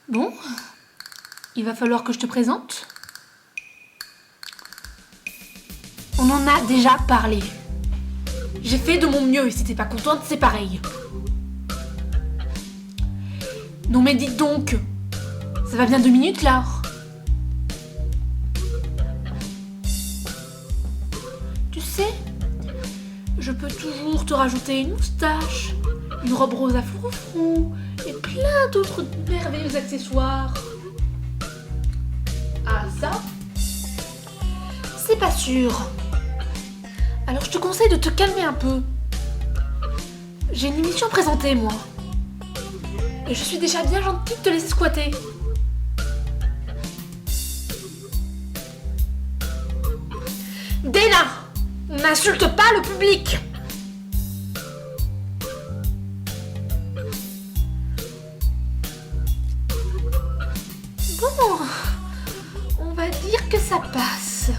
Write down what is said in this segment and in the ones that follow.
Bon, il va falloir que je te présente. On en a déjà parlé. J'ai fait de mon mieux et si t'es pas contente, c'est pareil. Non mais dites donc, ça va bien 2 minutes là. Tu sais, je peux toujours te rajouter une moustache, une robe rose à froufrou et plein d'autres merveilleux accessoires. Ah ça, c'est pas sûr. Alors je te conseille de te calmer un peu. J'ai une émission à présenter moi. Et je suis déjà bien gentille de te laisser squatter. Dana, n'insulte pas le public. Bon, on va dire que ça passe.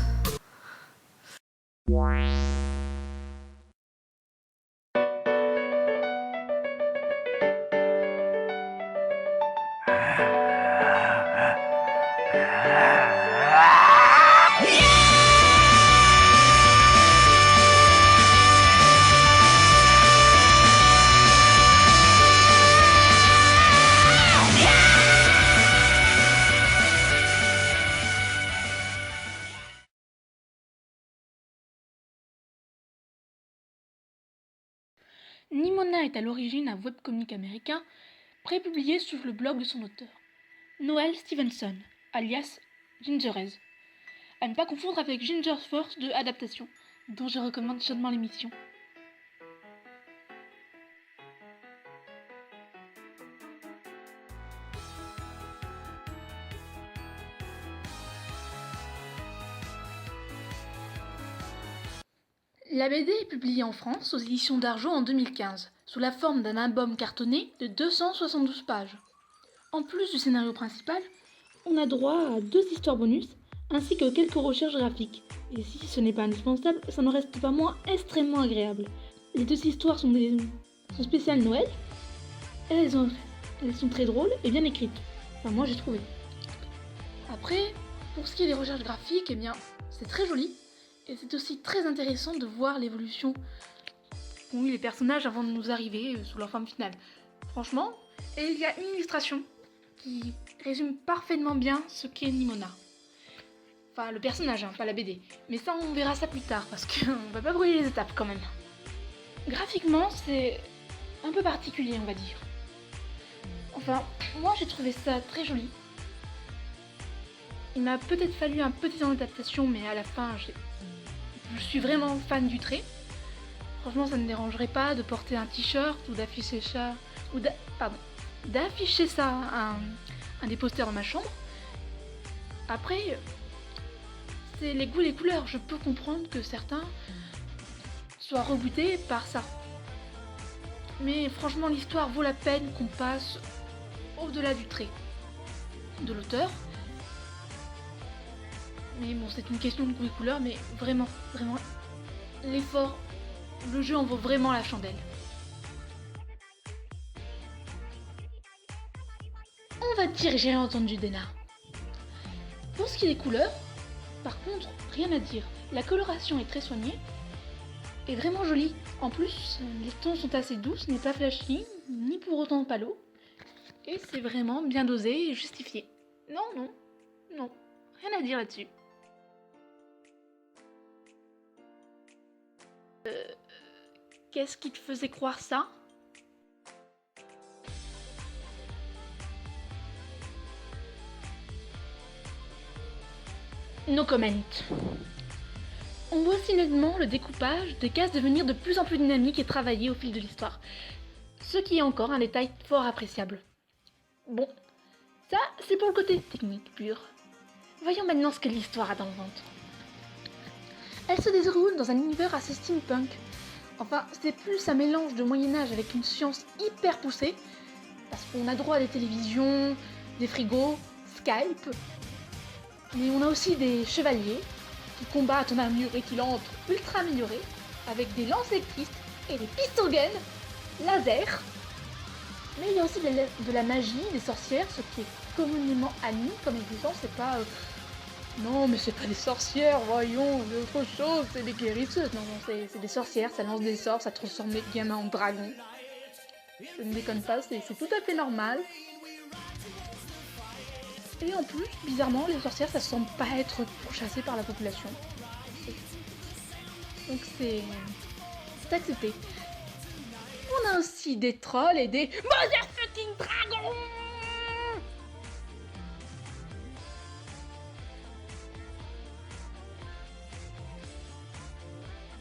Nimona est à l'origine un webcomic américain prépublié sur le blog de son auteur, Noel Stevenson, alias Gingerez. À ne pas confondre avec Ginger Force de Adaptation, dont je recommande chaudement l'émission. La BD est publiée en France aux éditions d'Arjo en 2015, sous la forme d'un album cartonné de 272 pages. En plus du scénario principal, on a droit à 2 histoires bonus, ainsi que quelques recherches graphiques. Et si ce n'est pas indispensable, ça n'en reste pas moins extrêmement agréable. Les 2 histoires sont spéciales Noël, elles sont très drôles et bien écrites. Enfin, moi j'ai trouvé. Après, pour ce qui est des recherches graphiques, eh bien, c'est très joli. Et c'est aussi très intéressant de voir l'évolution qu'ont eu les personnages avant de nous arriver sous leur forme finale. Franchement, et il y a une illustration qui résume parfaitement bien ce qu'est Nimona. Enfin, le personnage, pas la BD. Mais ça, on verra ça plus tard, parce qu'on va pas brûler les étapes quand même. Graphiquement, c'est un peu particulier, on va dire. Enfin, moi j'ai trouvé ça très joli. Il m'a peut-être fallu un petit temps d'adaptation, mais à la fin, je suis vraiment fan du trait. Franchement, ça ne me dérangerait pas de porter un t-shirt ou d'afficher ça, d'afficher ça un des posters dans ma chambre. Après, c'est les goûts, les couleurs. Je peux comprendre que certains soient rebutés par ça. Mais franchement, l'histoire vaut la peine qu'on passe au-delà du trait de l'auteur. Mais bon, c'est une question de goût et couleur, mais vraiment, l'effort, le jeu en vaut vraiment la chandelle. On va dire j'ai entendu Dana. Pour ce qui est des couleurs, par contre, rien à dire. La coloration est très soignée et vraiment jolie. En plus, les tons sont assez doux, ce n'est pas flashy, ni pour autant palo. Et c'est vraiment bien dosé et justifié. Non, rien à dire là-dessus. Qu'est-ce qui te faisait croire ça ? No comment. On voit aussi nettement le découpage des cases devenir de plus en plus dynamique et travaillé au fil de l'histoire. Ce qui est encore un détail fort appréciable. Bon, ça c'est pour le côté technique pur. Voyons maintenant ce que l'histoire a dans le ventre. Elle se déroule dans un univers assez steampunk. Enfin, c'est plus un mélange de Moyen-Âge avec une science hyper poussée, parce qu'on a droit à des télévisions, des frigos, Skype, mais on a aussi des chevaliers qui combattent en armure équilibrante ultra améliorée, avec des lances électriques et des pistol guns, laser. Mais il y a aussi de la magie, des sorcières, ce qui est communément admis comme existant, c'est pas... Non, mais c'est pas des sorcières, voyons, c'est autre chose, c'est des guérisseuses. Non, c'est des sorcières, ça lance des sorts, ça transforme les gamins en dragons. Je ne déconne pas, c'est tout à fait normal. Et en plus, bizarrement, les sorcières, ça semble pas être pourchassé par la population. Donc c'est accepté. On a aussi des trolls et des motherfucking dragons.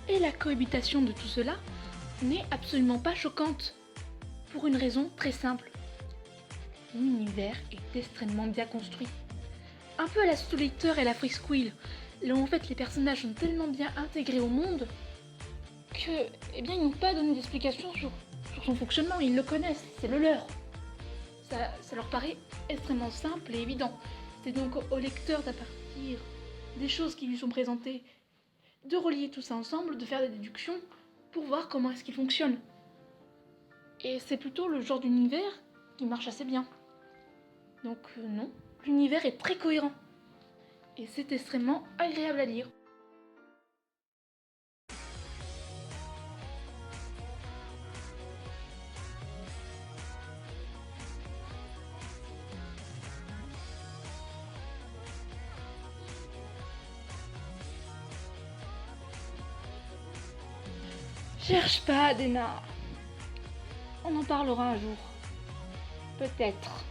Et la cohabitation de tout cela n'est absolument pas choquante. Pour une raison très simple. L'univers est extrêmement bien construit. Un peu à la Soul Eater et la Free Squill, là où en fait les personnages sont tellement bien intégrés au monde que, eh bien, ils n'ont pas donné d'explication sur son fonctionnement, ils le connaissent, c'est le leur. Ça leur paraît extrêmement simple et évident. C'est donc au lecteur d'à partir des choses qui lui sont présentées, de relier tout ça ensemble, de faire des déductions pour voir comment est-ce qu'il fonctionne. Et c'est plutôt le genre d'univers qui marche assez bien. Donc non, l'univers est très cohérent. Et c'est extrêmement agréable à lire. Cherche pas, Dena. On en parlera un jour. Peut-être.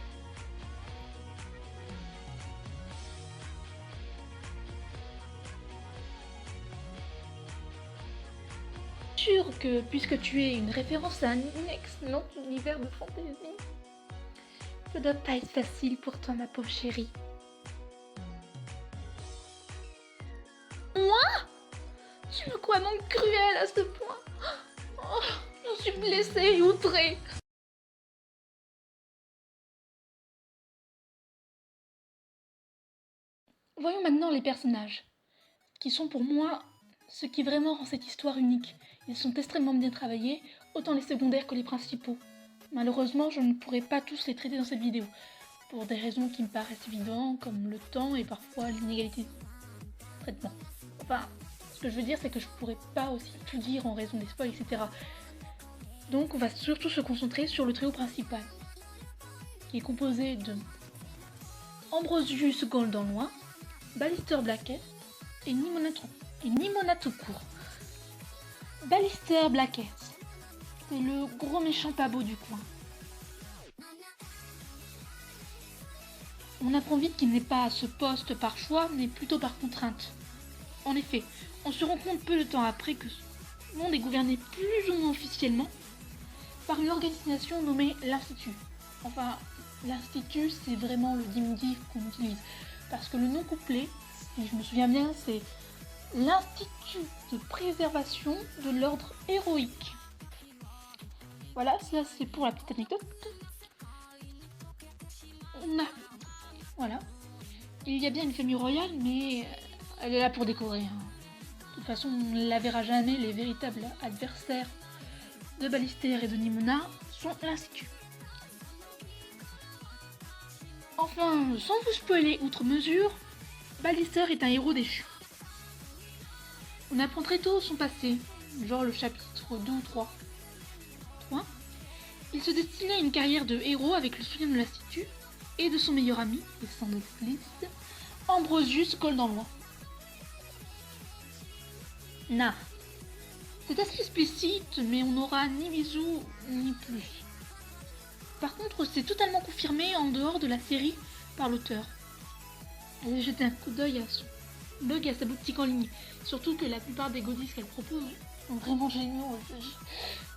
Sûr que, puisque tu es une référence à un excellent univers de fantaisie, ça doit pas être facile pour toi, ma pauvre chérie. Moi? Tu me crois donc cruelle à ce point? Oh, j'en suis blessée et outrée. Voyons maintenant les personnages, qui sont pour moi ce qui vraiment rend cette histoire unique. Ils sont extrêmement bien travaillés, autant les secondaires que les principaux. Malheureusement, je ne pourrai pas tous les traiter dans cette vidéo, pour des raisons qui me paraissent évidentes, comme le temps et parfois l'inégalité de traitement. Enfin, ce que je veux dire, c'est que je pourrais pas aussi tout dire en raison des spoils, etc. Donc on va surtout se concentrer sur le trio principal, qui est composé de Ambrosius Goldenloin, Ballister Blackhead et Nimona tout court. Ballister Blackhead, c'est le gros méchant pas beau du coin. On apprend vite qu'il n'est pas à ce poste par choix, mais plutôt par contrainte. En effet, on se rend compte peu de temps après que ce monde est gouverné plus ou moins officiellement par une organisation nommée l'Institut. Enfin, l'Institut, c'est vraiment le diminutif qu'on utilise, parce que le nom complet, si je me souviens bien, c'est l'Institut de préservation de l'ordre héroïque. Voilà, ça c'est pour la petite anecdote. Voilà. Il y a bien une famille royale, mais elle est là pour décorer. De toute façon, on ne la verra jamais, les véritables adversaires de Ballister et de Nimona sont l'Institut. Enfin, sans vous spoiler outre mesure, Ballister est un héros déchu. On apprend très tôt son passé, genre le chapitre 2 ou 3. Il se destinait à une carrière de héros avec le soutien de l'Institut et de son meilleur ami, et sans doute liste, Ambrosius Goldenloin. C'est assez explicite, mais on n'aura ni bisous ni plus. Par contre, c'est totalement confirmé en dehors de la série par l'auteur. Allez jeter un coup d'œil à son blog et à sa boutique en ligne. Surtout que la plupart des goodies qu'elle propose sont vraiment géniaux.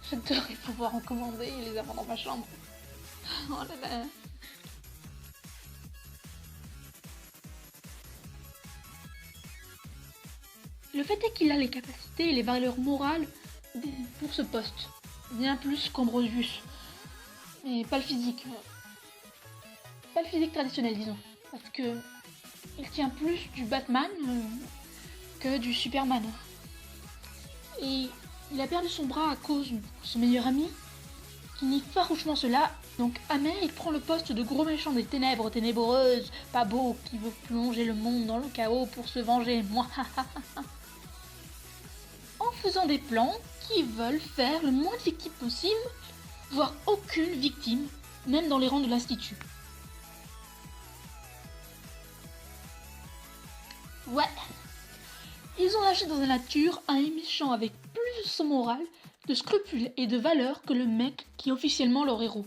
J'adorerais pouvoir en commander et les avoir dans ma chambre. Oh là là. Le fait est qu'il a les capacités et les valeurs morales pour ce poste. Bien plus qu'Ambrosius. Mais pas le physique. Pas le physique traditionnel, disons. Parce que il tient plus du Batman que du Superman. Et il a perdu son bras à cause de son meilleur ami, qui nie farouchement cela Donc Amé, il prend le poste de gros méchant des ténèbres ténébreuses, pas beau, qui veut plonger le monde dans le chaos pour se venger, moi. En faisant des plans qui veulent faire le moins de victimes possible, voire aucune victime, même dans les rangs de l'Institut. Ouais, ils ont lâché dans la nature un méchant avec plus de morale, de scrupules et de valeur que le mec qui est officiellement leur héros.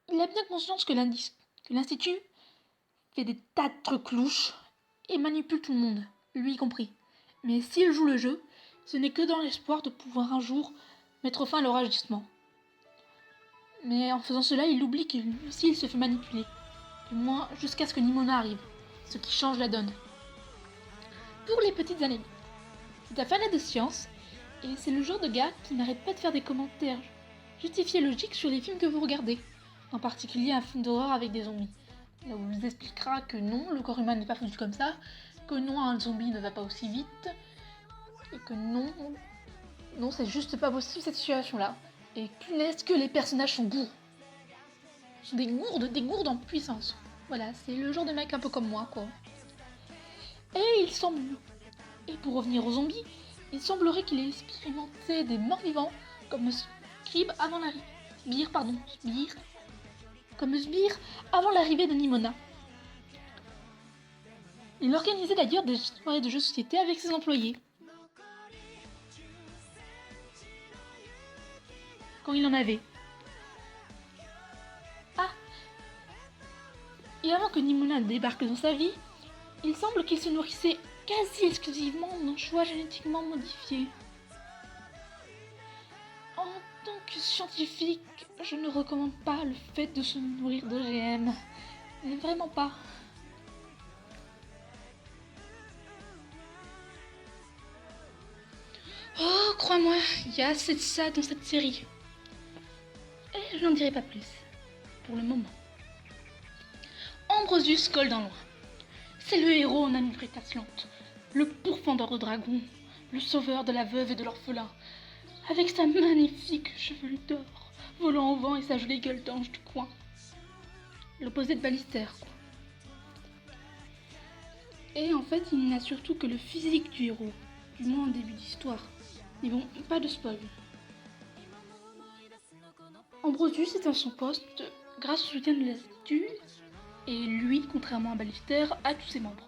Il a bien conscience que l'Institut fait des tas de trucs louches et manipule tout le monde, lui y compris. Mais s'il joue le jeu, ce n'est que dans l'espoir de pouvoir un jour mettre fin à leur agissement. Mais en faisant cela, il oublie que lui aussi il se fait manipuler. Du moins jusqu'à ce que Nimona arrive, ce qui change la donne. Pour les petites années, c'est un fanat de science, et c'est le genre de gars qui n'arrête pas de faire des commentaires justifiés logiques sur les films que vous regardez, en particulier un film d'horreur avec des zombies. Là où il vous expliquera que non, le corps humain n'est pas foutu comme ça, que non, un zombie ne va pas aussi vite, et que non, c'est juste pas possible cette situation-là. Et punaise que les personnages sont gourds. Ce sont des gourdes en puissance. Voilà, c'est le genre de mec un peu comme moi, quoi. Et il semble... Et pour revenir aux zombies, il semblerait qu'il ait expérimenté des morts vivants comme Scribe avant l'arrivée... Sbire avant l'arrivée de Nimona. Il organisait d'ailleurs des soirées de jeux de société avec ses employés. Quand il en avait. Ah! Et avant que Nimona débarque dans sa vie, il semble qu'il se nourrissait quasi exclusivement d'un choix génétiquement modifié. En tant que scientifique, je ne recommande pas le fait de se nourrir d'OGM. Mais vraiment pas. Oh, crois-moi, il y a assez de ça dans cette série. Et je n'en dirai pas plus, pour le moment. Ambrosius Goldenloin. C'est le héros en âme étincelante, le pourfendeur de dragons, le sauveur de la veuve et de l'orphelin, avec sa magnifique chevelure d'or, volant au vent et sa jolie gueule d'ange du coin. L'opposé de Ballister, quoi. Et en fait, il n'a surtout que le physique du héros, du moins en début d'histoire. Mais bon, pas de spoil. Ambrosius est à son poste grâce au soutien de l'Institut, et lui, contrairement à Ballister, a tous ses membres.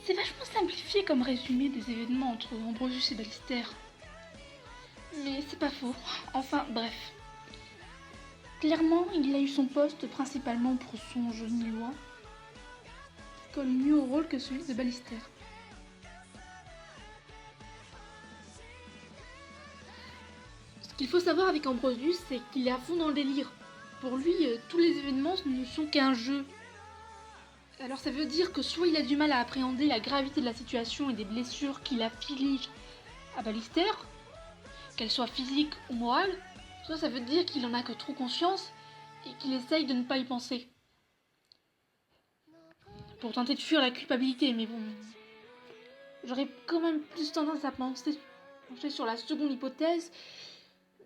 C'est vachement simplifié comme résumé des événements entre Ambrosius et Ballister. Mais c'est pas faux. Enfin, bref. Clairement, il a eu son poste principalement pour son jeu nilois, qui colle mieux au rôle que celui de Ballister. Ce qu'il faut savoir avec Ambrosius, c'est qu'il est à fond dans le délire. Pour lui, tous les événements ne sont qu'un jeu. Alors ça veut dire que soit il a du mal à appréhender la gravité de la situation et des blessures qu'il afflige à Ballister, qu'elles soient physiques ou morales, soit ça veut dire qu'il en a que trop conscience et qu'il essaye de ne pas y penser. Pour tenter de fuir la culpabilité, mais bon... J'aurais quand même plus tendance à pencher sur la seconde hypothèse,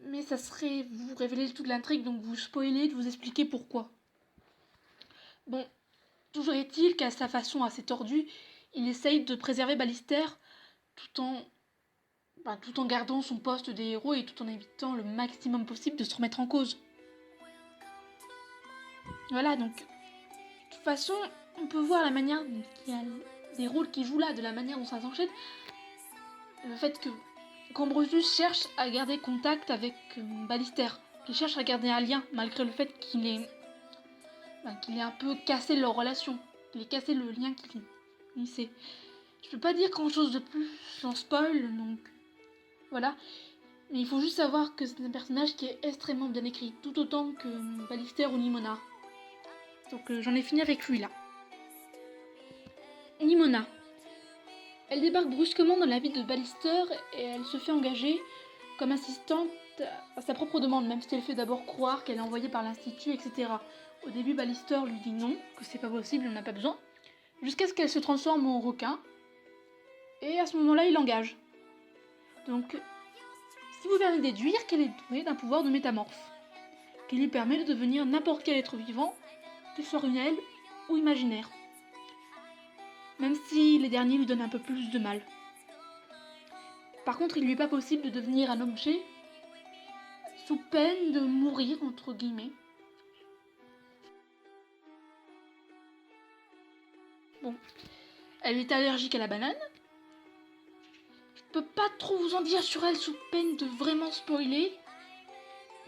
mais ça serait vous révéler toute l'intrigue, donc vous spoiler, de vous expliquer pourquoi. Bon, toujours est-il qu'à sa façon assez tordue, il essaye de préserver Ballister tout en gardant son poste des héros et tout en évitant le maximum possible de se remettre en cause. Voilà, donc, de toute façon, on peut voir la manière dont il y a des rôles qu'il joue là, de la manière dont ça s'enchaîne. Le fait qu'Ambrosius cherche à garder contact avec Ballister, qu'il cherche à garder un lien, malgré le fait qu'il ait un peu cassé leur relation, qu'il ait cassé le lien qu'il unissait. Je peux pas dire grand chose de plus sans spoil, donc voilà. Mais il faut juste savoir que c'est un personnage qui est extrêmement bien écrit, tout autant que Ballister ou Nimona. Donc j'en ai fini avec lui là. Nimona. Elle débarque brusquement dans la vie de Ballister et elle se fait engager comme assistante à sa propre demande, même si elle fait d'abord croire qu'elle est envoyée par l'Institut, etc. Au début, Ballister lui dit non, que c'est pas possible, on n'a pas besoin, jusqu'à ce qu'elle se transforme en requin et à ce moment-là, il l'engage. Donc, ce qui vous permet de déduire qu'elle est douée d'un pouvoir de métamorphe, qui lui permet de devenir n'importe quel être vivant, qu'il soit réel ou imaginaire. Même si les derniers lui donnent un peu plus de mal. Par contre, il lui est pas possible de devenir un objet sous peine de mourir, entre guillemets. Bon, elle est allergique à la banane. Je peux pas trop vous en dire sur elle sous peine de vraiment spoiler,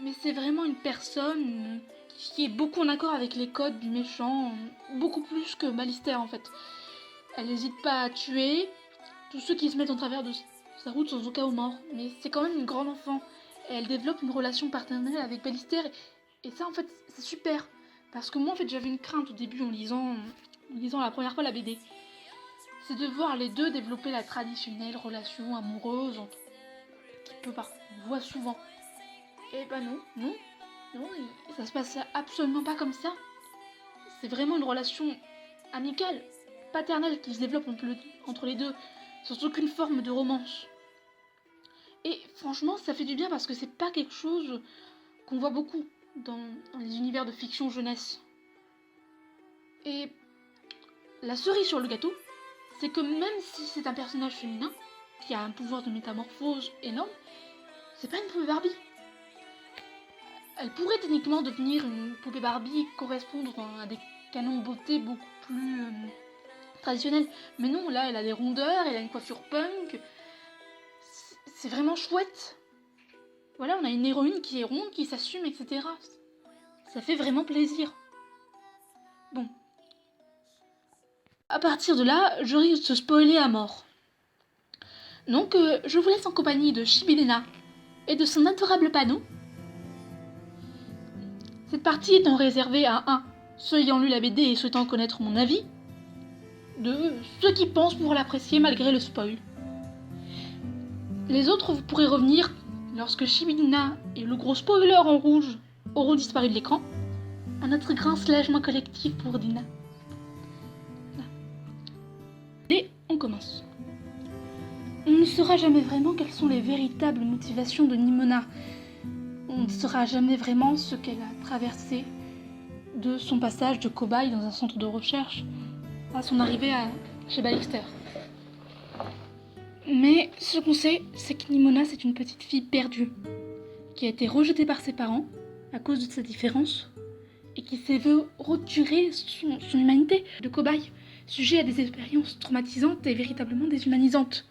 mais c'est vraiment une personne qui est beaucoup en accord avec les codes du méchant, beaucoup plus que Ballister en fait. Elle n'hésite pas à tuer tous ceux qui se mettent en travers de sa route sans aucun mort, mais c'est quand même une grande enfant. Et elle développe une relation paternelle avec Ballister, et ça en fait c'est super. Parce que moi en fait j'avais une crainte au début en lisant la première fois la BD. C'est de voir les deux développer la traditionnelle relation amoureuse on voit souvent. Et bah non, ça se passe absolument pas comme ça. C'est vraiment une relation amicale, paternelle qui se développe entre les deux, sans aucune forme de romance. Et franchement, ça fait du bien parce que c'est pas quelque chose qu'on voit beaucoup dans les univers de fiction jeunesse. Et la cerise sur le gâteau, c'est que même si c'est un personnage féminin, qui a un pouvoir de métamorphose énorme, c'est pas une poupée Barbie. Elle pourrait techniquement devenir une poupée Barbie et correspondre à des canons de beauté beaucoup plus traditionnels. Mais non, là, elle a des rondeurs, elle a une coiffure punk. C'est vraiment chouette. Voilà, on a une héroïne qui est ronde, qui s'assume, etc. Ça fait vraiment plaisir. Bon. À partir de là, je risque de se spoiler à mort. Donc, je vous laisse en compagnie de Shibidena et de son adorable panneau. Cette partie étant réservée à 1. Ceux ayant lu la BD et souhaitant connaître mon avis. 2. Ceux qui pensent pouvoir l'apprécier malgré le spoil. Les autres, vous pourrez revenir lorsque Shibidena et le gros spoiler en rouge auront disparu de l'écran. À notre grand soulagement collectif pour Dina. Voilà. Et on commence. On ne saura jamais vraiment quelles sont les véritables motivations de Nimona. On ne saura jamais vraiment ce qu'elle a traversé de son passage de cobaye dans un centre de recherche à son arrivée chez Ballister. Mais ce qu'on sait, c'est que Nimona, c'est une petite fille perdue, qui a été rejetée par ses parents à cause de sa différence, et qui s'est vu retirer son humanité de cobaye, sujet à des expériences traumatisantes et véritablement déshumanisantes.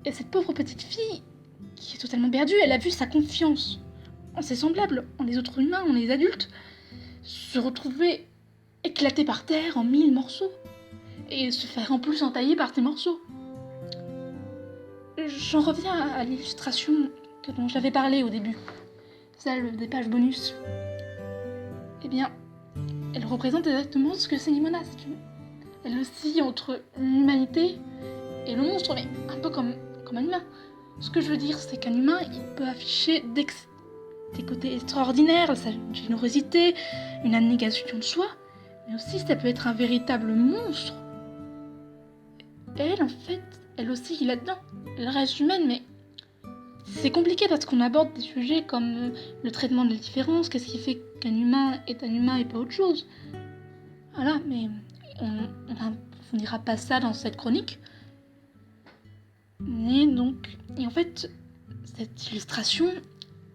Et cette pauvre petite fille, qui est totalement perdue, elle a vu sa confiance en ses semblables, en les autres humains, en les adultes, se retrouver éclatée par terre en 1000 morceaux, et se faire en plus entailler par ces morceaux. J'en reviens à l'illustration dont j'avais parlé au début, celle des pages bonus. Eh bien, elle représente exactement ce que c'est Nimona. Elle oscille entre l'humanité et le monstre, mais un peu comme un humain. Ce que je veux dire, c'est qu'un humain, il peut afficher des côtés extraordinaires, sa générosité, une abnégation de soi, mais aussi ça peut être un véritable monstre. Et elle, en fait, elle oscille là-dedans. Elle reste humaine, mais c'est compliqué parce qu'on aborde des sujets comme le traitement de la différence, qu'est-ce qui fait qu'un humain est un humain et pas autre chose. Voilà, mais on n'approfondira pas ça dans cette chronique. Et en fait, cette illustration,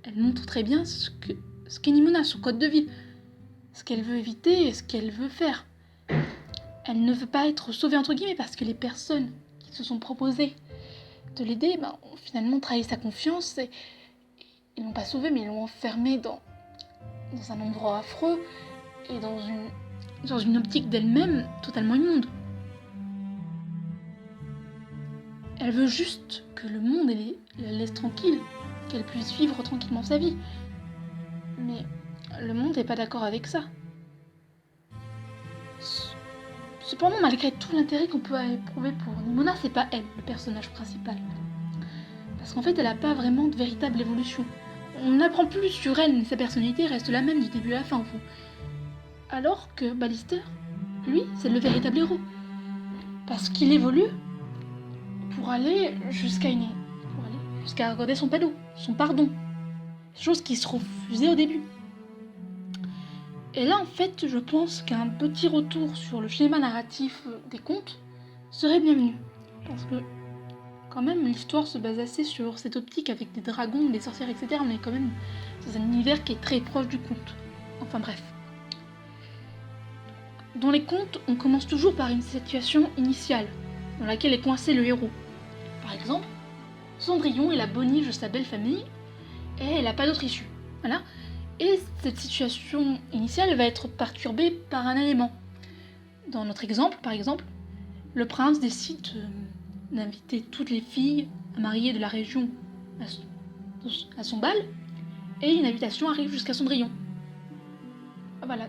elle montre très bien ce qu'est Nimona, son code de vie, ce qu'elle veut éviter et ce qu'elle veut faire. Elle ne veut pas être sauvée entre guillemets parce que les personnes qui se sont proposées de l'aider ont finalement trahi sa confiance et ils l'ont pas sauvée mais ils l'ont enfermée dans un endroit affreux et dans une optique d'elle-même totalement immonde. Elle veut juste que le monde la laisse tranquille, qu'elle puisse vivre tranquillement sa vie. Mais le monde n'est pas d'accord avec ça. Cependant, malgré tout l'intérêt qu'on peut éprouver pour Nimona, c'est pas elle, le personnage principal. Parce qu'en fait, elle n'a pas vraiment de véritable évolution. On apprend plus sur elle, mais sa personnalité reste la même du début à la fin, au fond. Alors que Ballister, lui, c'est le véritable héros. Parce qu'il évolue pour aller jusqu'à accorder son pardon. Chose qui se refusait au début. Et là, en fait, je pense qu'un petit retour sur le schéma narratif des contes serait bienvenu. Parce que, quand même, l'histoire se base assez sur cette optique avec des dragons, des sorcières, etc. On est quand même dans un univers qui est très proche du conte. Enfin bref. Dans les contes, on commence toujours par une situation initiale, dans laquelle est coincé le héros. Par exemple, Cendrillon est la boniche de sa belle famille, et elle n'a pas d'autre issue. Voilà. Et cette situation initiale va être perturbée par un élément. Dans notre exemple, par exemple, le prince décide d'inviter toutes les filles à marier de la région à son bal, et une invitation arrive jusqu'à Cendrillon. Voilà.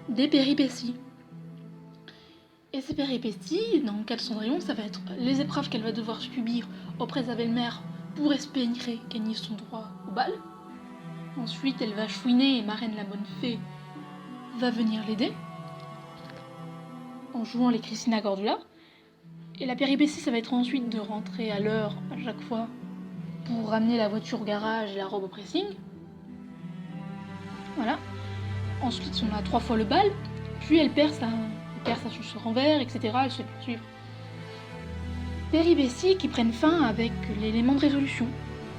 Des péripéties. Et ces péripéties, dans le cas de Cendrillon, ça va être les épreuves qu'elle va devoir subir auprès de sa belle-mère pour espérer gagner son droit au bal. Ensuite, elle va chouiner et Marraine la bonne fée va venir l'aider en jouant les Christina Cordula. Et la péripétie, ça va être ensuite de rentrer à l'heure à chaque fois pour ramener la voiture au garage et la robe au pressing. Voilà. Ensuite, on a 3 fois le bal, puis elle perd sa chaussure en verre, etc. Elle se fait poursuivre. Péripéties qui prennent fin avec l'élément de résolution.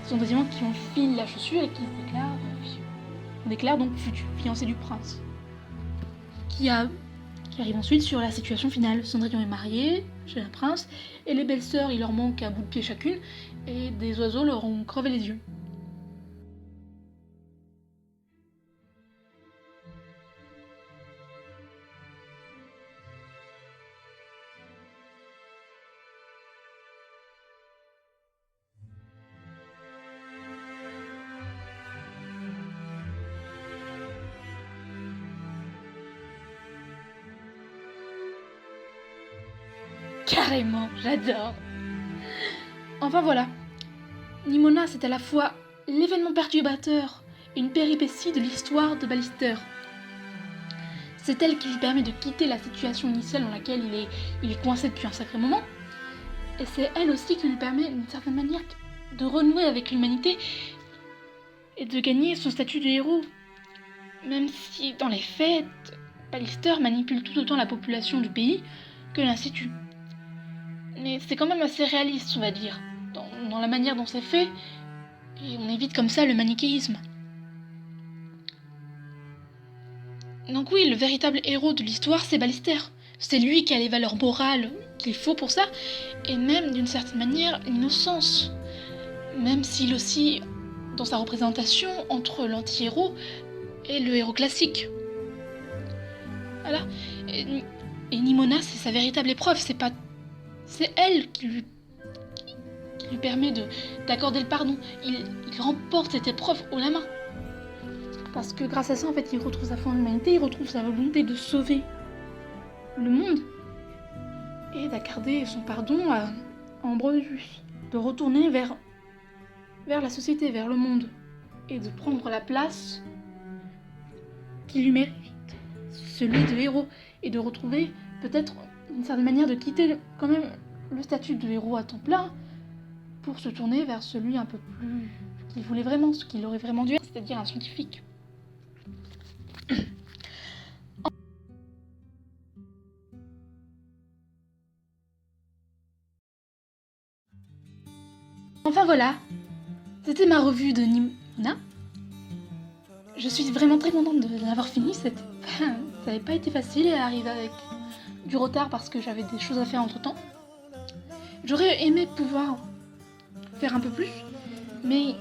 Ce sont des éléments qui enfilent la chaussure et qui se déclarent donc futur fiancé du prince. Qui arrive ensuite sur la situation finale. Cendrillon est mariée chez un prince, et les belles sœurs, il leur manque un bout de pied chacune, et des oiseaux leur ont crevé les yeux. Carrément, j'adore. Enfin voilà, Nimona, c'est à la fois l'événement perturbateur et une péripétie de l'histoire de Ballister. C'est elle qui lui permet de quitter la situation initiale dans laquelle il est coincé depuis un sacré moment. Et c'est elle aussi qui lui permet, d'une certaine manière, de renouer avec l'humanité et de gagner son statut de héros. Même si, dans les faits, Ballister manipule tout autant la population du pays que l'Institut. Mais c'est quand même assez réaliste, on va dire, dans la manière dont c'est fait, et on évite comme ça le manichéisme. Donc oui, le véritable héros de l'histoire, c'est Ballister. C'est lui qui a les valeurs morales qu'il faut pour ça, et même, d'une certaine manière, l'innocence. Même s'il oscille dans sa représentation entre l'anti-héros et le héros classique. Voilà. Et Nimona, c'est sa véritable épreuve, c'est elle qui lui permet d'accorder le pardon. Il remporte cette épreuve haut la main. Parce que grâce à ça, en fait, il retrouve sa foi en l'humanité, il retrouve sa volonté de sauver le monde et d'accorder son pardon à Ambrosius, de retourner vers la société, vers le monde, et de prendre la place qu'il lui mérite, celui de héros, et de retrouver peut-être une certaine manière de quitter quand même le statut de héros à temps plein pour se tourner vers celui un peu plus qu'il voulait vraiment, ce qu'il aurait vraiment dû être, c'est-à-dire un scientifique. Enfin voilà, c'était ma revue de Nimona. Je suis vraiment très contente de l'avoir fini. Ça n'avait pas été facile et arriver avec du retard parce que j'avais des choses à faire entre temps. J'aurais aimé pouvoir faire un peu plus, mais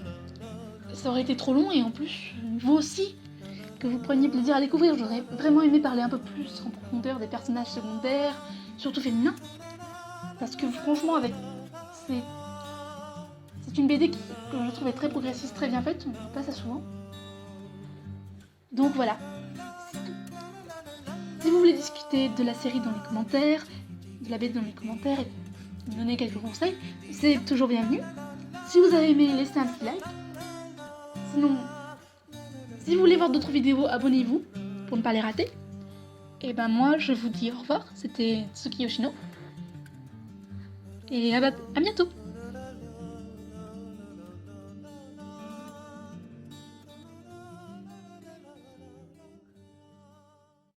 ça aurait été trop long et en plus, vous aussi, que vous preniez plaisir à découvrir. J'aurais vraiment aimé parler un peu plus en profondeur des personnages secondaires, surtout féminins, parce que franchement, c'est une BD que je trouvais très progressiste, très bien faite, on ne voit pas ça souvent. Donc voilà. Si vous voulez discuter de la série dans les commentaires, de la BD dans les commentaires et me donner quelques conseils, c'est toujours bienvenu. Si vous avez aimé, laissez un petit like. Sinon, si vous voulez voir d'autres vidéos, abonnez-vous pour ne pas les rater. Et ben moi, je vous dis au revoir. C'était Tsuki Yoshino. et à bientôt.